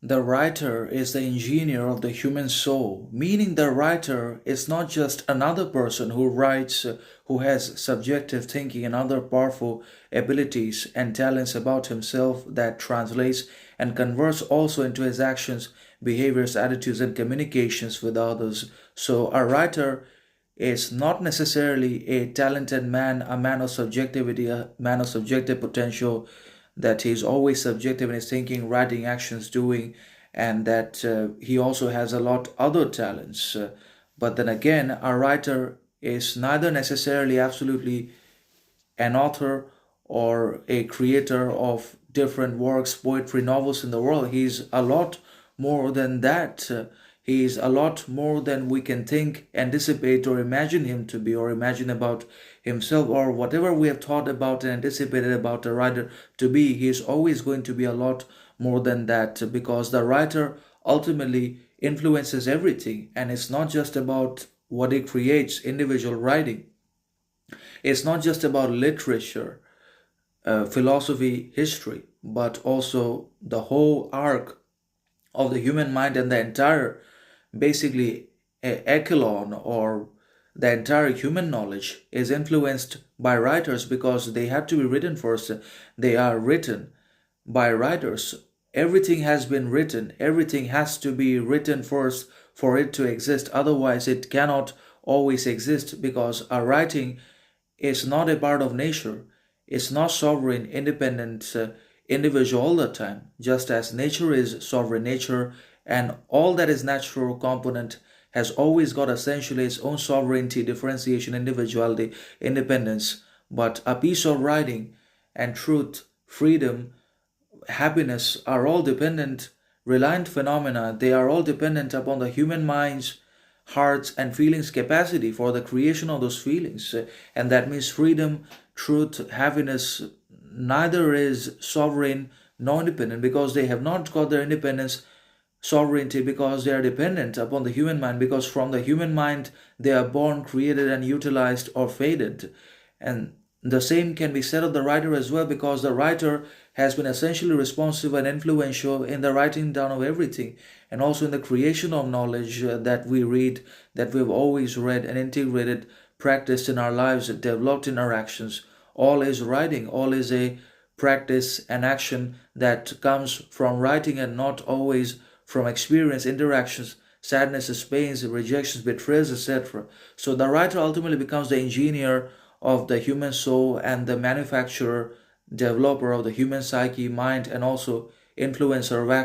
The writer is the engineer of the human soul, meaning the writer is not just another person who writes, who has subjective thinking and other powerful abilities and talents about himself that translates and converts also into his actions, behaviors, attitudes, and communications with others. So, a writer is not necessarily a talented man, a man of subjectivity, a man of subjective potential, that he's always subjective in his thinking, writing, actions, doing, and that he also has a lot other talents. But then again, a writer is neither necessarily absolutely an author or a creator of different works, poetry, novels in the world. He's a lot more than that. He's a lot more than we can think, anticipate, or imagine him to be, or imagine about himself, or whatever we have thought about and anticipated about a writer to be. He's always going to be a lot more than that, because the writer ultimately influences everything, and it's not just about what he creates, individual writing. It's not just about literature, philosophy, history, but also the whole arc of the human mind and the entire, basically, echelon or the entire human knowledge is influenced by writers because they have to be written first. They are written by writers. Everything has been written. Everything has to be written first for it to exist. Otherwise, it cannot always exist because a writing is not a part of nature. It's not sovereign, independent, individual all the time. Just as nature is sovereign nature, and all that is natural component has always got essentially its own sovereignty, differentiation, individuality, independence. But a piece of writing and truth, freedom, happiness are all dependent, reliant phenomena. They are all dependent upon the human mind's, hearts, and feelings capacity for the creation of those feelings. And that means freedom, truth, happiness, neither is sovereign nor independent because they have not got their independence, sovereignty, because they are dependent upon the human mind, because from the human mind they are born, created, and utilized or faded. And the same can be said of the writer as well, because the writer has been essentially responsive and influential in the writing down of everything, and also in the creation of knowledge that we read, that we've always read and integrated, practiced in our lives, developed in our actions. All is writing, all is a practice and action that comes from writing and not always from experience, interactions, sadnesses, pains, rejections, betrayals, etc. So the writer ultimately becomes the engineer of the human soul and the manufacturer, developer of the human psyche, mind, and also influencer of action.